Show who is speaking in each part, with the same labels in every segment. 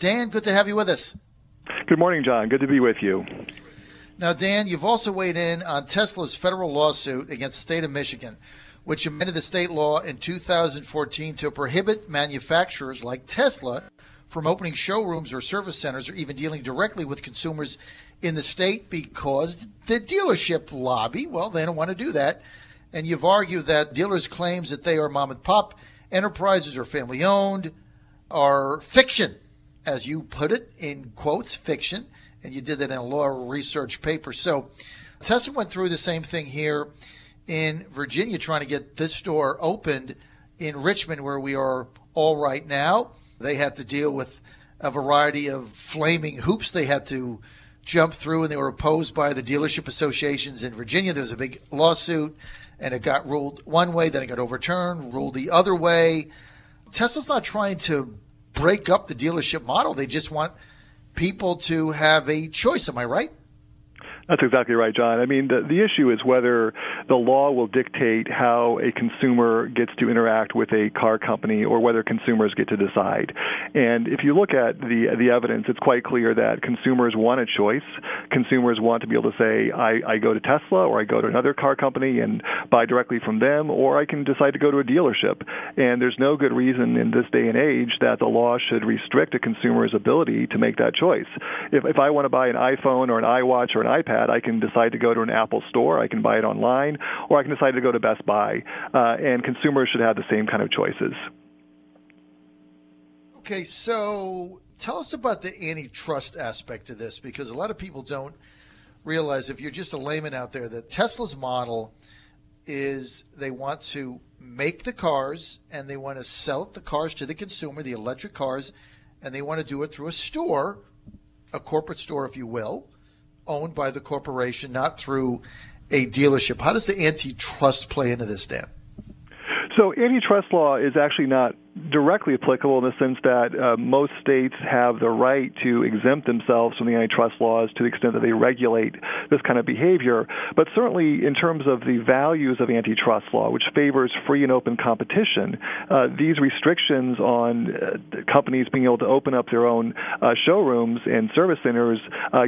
Speaker 1: Dan, good to have you with us.
Speaker 2: Good morning, John. Good to be with you.
Speaker 1: Now, Dan, you've also weighed in on Tesla's federal lawsuit against the state of Michigan, which amended the state law in 2014 to prohibit manufacturers like Tesla from opening showrooms or service centers or even dealing directly with consumers in the state because the dealership lobby, well, they don't want to do that. And you've argued that dealers' claims that they are mom and pop enterprises or family owned are fiction, as you put it, in quotes, fiction. And you did that in a law research paper. So Tesla went through the same thing here in Virginia, trying to get this store opened in Richmond, where we are all right now. They had to deal with a variety of flaming hoops they had to jump through, and they were opposed by the dealership associations in Virginia. There was a big lawsuit, and it got ruled one way, then it got overturned, ruled the other way. Tesla's not trying to break up the dealership model. They just want people to have a choice. Am I right?
Speaker 2: That's exactly right, John. I mean, the issue is whether the law will dictate how a consumer gets to interact with a car company or whether consumers get to decide. And if you look at the evidence, it's quite clear that consumers want a choice. Consumers want to be able to say, I go to Tesla or I go to another car company and buy directly from them, or I can decide to go to a dealership. And there's no good reason in this day and age that the law should restrict a consumer's ability to make that choice. If I want to buy an iPhone or an iWatch or an iPad, I can decide to go to an Apple store, I can buy it online, or I can decide to go to Best Buy. And consumers should have the same kind of choices.
Speaker 1: Okay, so tell us about the antitrust aspect of this, because a lot of people don't realize, if you're just a layman out there, that Tesla's model is they want to make the cars and they want to sell the cars to the consumer, the electric cars, and they want to do it through a store, a corporate store, if you will, owned by the corporation, not through a dealership. How does the antitrust play into this, Dan?
Speaker 2: So antitrust law is actually not directly applicable in the sense that most states have the right to exempt themselves from the antitrust laws to the extent that they regulate this kind of behavior. But certainly in terms of the values of antitrust law, which favors free and open competition, these restrictions on companies being able to open up their own showrooms and service centers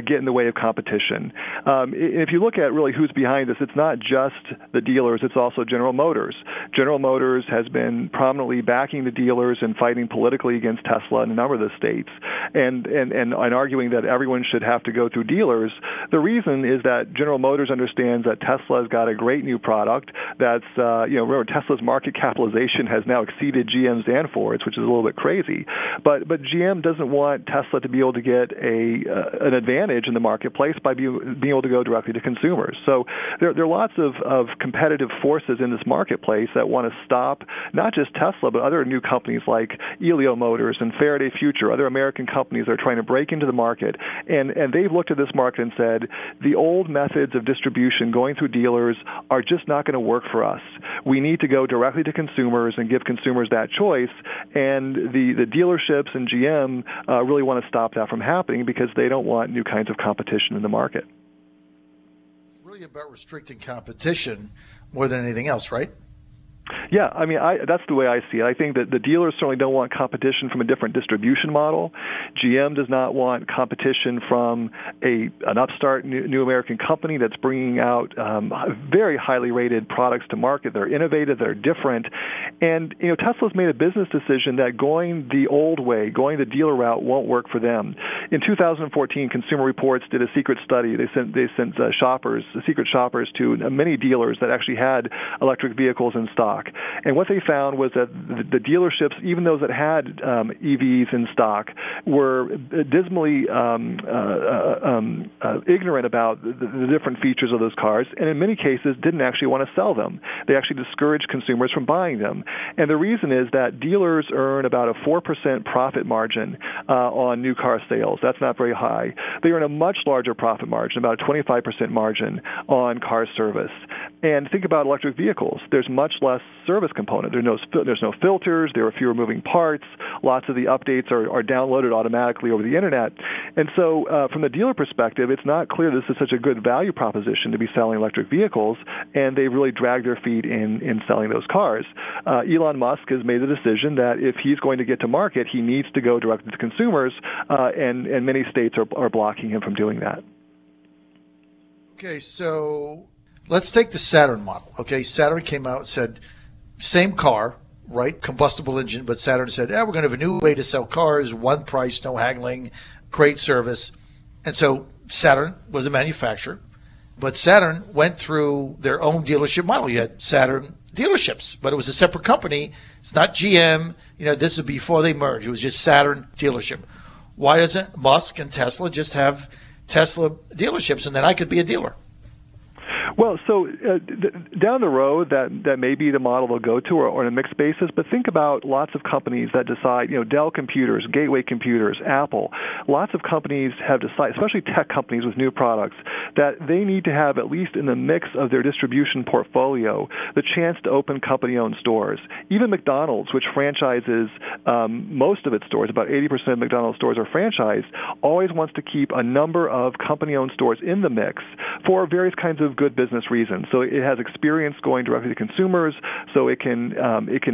Speaker 2: get in the way of competition. If you look at really who's behind this, it's not just the dealers, it's also General Motors. General Motors has been prominently backing the dealers and fighting politically against Tesla in a number of the states, and arguing that everyone should have to go through dealers. The reason is that General Motors understands that Tesla's got a great new product that's, remember, Tesla's market capitalization has now exceeded GM's and Ford's, which is a little bit crazy. But GM doesn't want Tesla to be able to get an advantage in the marketplace by being able to go directly to consumers. So there are lots of competitive forces in this marketplace that want to stop not just Tesla, but other new companies like Elio Motors and Faraday Future, other American companies that are trying to break into the market. And they've looked at this market and said, the old methods of distribution going through dealers are just not going to work for us. We need to go directly to consumers and give consumers that choice. And the dealerships and GM really want to stop that from happening because they don't want new kinds of competition in the market.
Speaker 1: It's really about restricting competition more than anything else, right?
Speaker 2: Yeah, I mean, that's the way I see it. I think that the dealers certainly don't want competition from a different distribution model. GM does not want competition from an upstart new American company that's bringing out very highly rated products to market. They're innovative, they're different. And, Tesla's made a business decision that going the old way, going the dealer route, won't work for them. In 2014, Consumer Reports did a secret study. They sent secret shoppers to many dealers that actually had electric vehicles in stock. And what they found was that the dealerships, even those that had EVs in stock, were dismally ignorant about the different features of those cars, and in many cases didn't actually want to sell them. They actually discouraged consumers from buying them. And the reason is that dealers earn about a 4% profit margin on new car sales. That's not very high. They earn a much larger profit margin, about a 25% margin on car service. And think about electric vehicles. There's much less service component. There's no filters. There are fewer moving parts. Lots of the updates are downloaded automatically automatically over the internet. And so from the dealer perspective, it's not clear this is such a good value proposition to be selling electric vehicles, and they've really dragged their feet in selling those cars. Elon Musk has made the decision that if he's going to get to market, he needs to go directly to consumers, and many states are blocking him from doing that.
Speaker 1: Okay, so let's take the Saturn model. Okay, Saturn came out and said, same car, right, combustible engine, but Saturn said, we're going to have a new way to sell cars, one price, no haggling, great service. And so Saturn was a manufacturer, but Saturn went through their own dealership model. You had Saturn dealerships, but it was a separate company. It's not GM. This was before they merged. It was just Saturn dealership. Why doesn't Musk and Tesla just have Tesla dealerships, and then I could be a dealer?
Speaker 2: Well, so down the road, that may be the model they'll go to, or on a mixed basis. But think about lots of companies that decide, Dell Computers, Gateway Computers, Apple. Lots of companies have decided, especially tech companies with new products, that they need to have, at least in the mix of their distribution portfolio, the chance to open company-owned stores. Even McDonald's, which franchises most of its stores, about 80% of McDonald's stores are franchised, always wants to keep a number of company-owned stores in the mix for various kinds of good business reasons. So it has experience going directly to consumers, so it can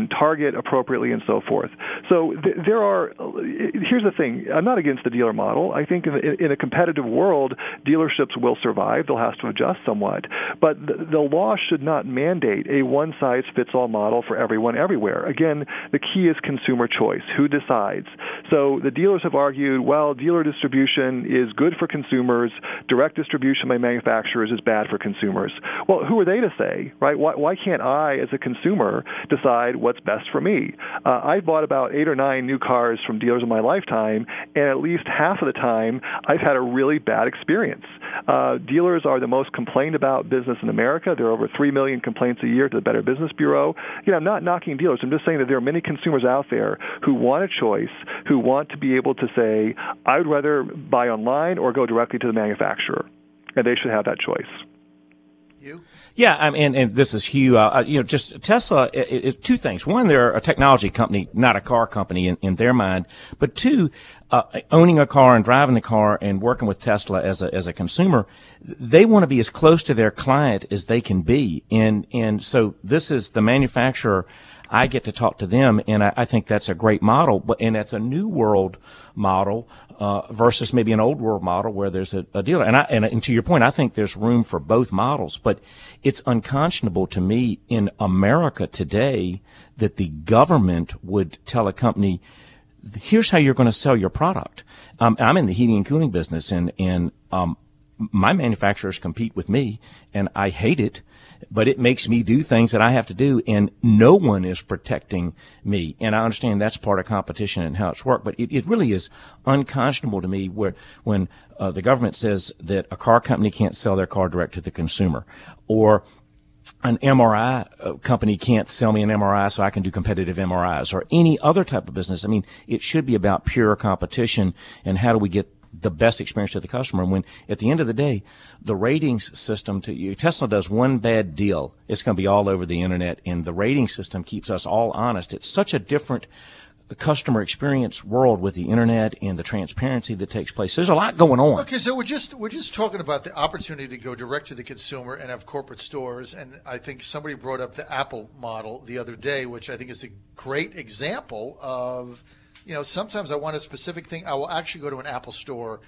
Speaker 2: target appropriately and so forth. So here's the thing. I'm not against the dealer model. I think in a competitive world, dealerships will survive. They'll have to adjust somewhat. But the law should not mandate a one-size-fits-all model for everyone everywhere. Again, the key is consumer choice. Who decides? So the dealers have argued, well, dealer distribution is good for consumers. Direct distribution by manufacturers is bad for consumers. Well, who are they to say, right? Why can't I, as a consumer, decide what's best for me? I've bought about 8 or 9 new cars from dealers in my lifetime, and at least half of the time, I've had a really bad experience. Dealers are the most complained about business in America. There are over 3 million complaints a year to the Better Business Bureau. I'm not knocking dealers. I'm just saying that there are many consumers out there who want a choice, who want to be able to say, I would rather buy online or go directly to the manufacturer, and they should have that choice.
Speaker 1: You?
Speaker 3: Yeah, and this is Hugh. Just Tesla is two things. One, they're a technology company, not a car company in their mind. But two, owning a car and driving the car and working with Tesla as a consumer, they want to be as close to their client as they can be. And so this is the manufacturer. I get to talk to them, and I think that's a great model. And that's a new world model versus maybe an old world model where there's a dealer. And to your point, I think there's room for both models. But it's unconscionable to me in America today that the government would tell a company, here's how you're going to sell your product. I'm in the heating and cooling business, and my manufacturers compete with me, and I hate it. But it makes me do things that I have to do, and no one is protecting me. And I understand that's part of competition and how it's worked, but it really is unconscionable to me when the government says that a car company can't sell their car direct to the consumer, or an MRI company can't sell me an MRI so I can do competitive MRIs, or any other type of business. I mean, it should be about pure competition and how do we get the best experience to the customer. When at the end of the day, the ratings system Tesla does one bad deal, it's going to be all over the internet, and the rating system keeps us all honest. It's such a different customer experience world with the internet and the transparency that takes place. There's a lot going on.
Speaker 1: Okay, so we're just talking about the opportunity to go direct to the consumer and have corporate stores, and I think somebody brought up the Apple model the other day, which I think is a great example of, sometimes I want a specific thing. I will actually go to an Apple store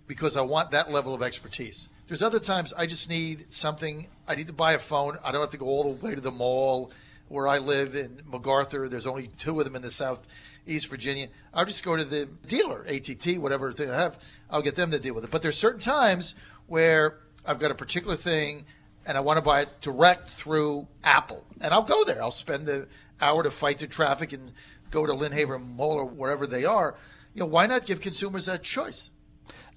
Speaker 1: because I want that level of expertise. There's other times I just need something. I need to buy a phone. I don't have to go all the way to the mall where I live in MacArthur. There's only 2 of them in the Southeast Virginia. I'll just go to the dealer, ATT, whatever thing I have. I'll get them to deal with it. But there's certain times where I've got a particular thing and I want to buy it direct through Apple. And I'll go there. I'll spend the hour to fight the traffic and go to Lynn Haver Mall or wherever they are. Why not give consumers that choice?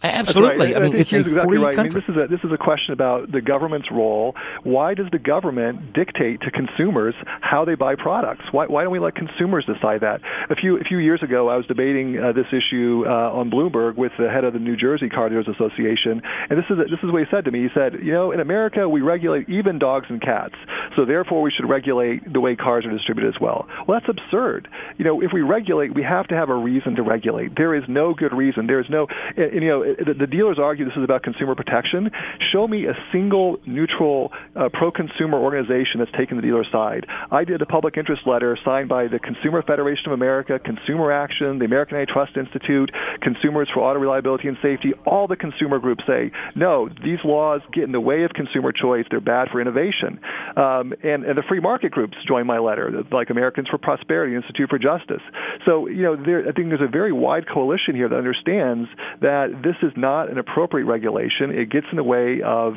Speaker 3: Absolutely.
Speaker 2: Right.
Speaker 3: I mean, it's a
Speaker 2: exactly
Speaker 3: free
Speaker 2: right.
Speaker 3: country.
Speaker 2: I mean, this is a question about the government's role. Why does the government dictate to consumers how they buy products? Why don't we let consumers decide that? A few years ago, I was debating this issue on Bloomberg with the head of the New Jersey Car Dealers Association, and this is what he said to me. He said, in America we regulate even dogs and cats, so therefore we should regulate the way cars are distributed as well. Well, that's absurd. If we regulate, we have to have a reason to regulate. There is no good reason. There is no, the dealers argue this is about consumer protection. Show me a single neutral pro-consumer organization that's taken the dealer's side. I did a public interest letter signed by the Consumer Federation of America, Consumer Action, the American Antitrust Institute, Consumers for Auto Reliability and Safety. All the consumer groups say, no, these laws get in the way of consumer choice. They're bad for innovation. And the free market groups joined my letter, like Americans for Prosperity, Institute for Justice. So, I think there's a very wide coalition here that understands that this is not an appropriate regulation. It gets in the way of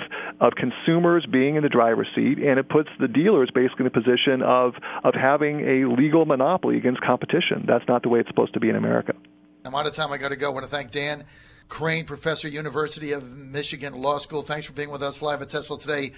Speaker 2: consumers being in the driver's seat, and it puts the dealers basically in a position of having a legal monopoly against competition. That's not the way it's supposed to be in America.
Speaker 1: I'm out of time. I got to go. I want to thank Dan Crane, professor, University of Michigan Law School. Thanks for being with us live at Tesla Today.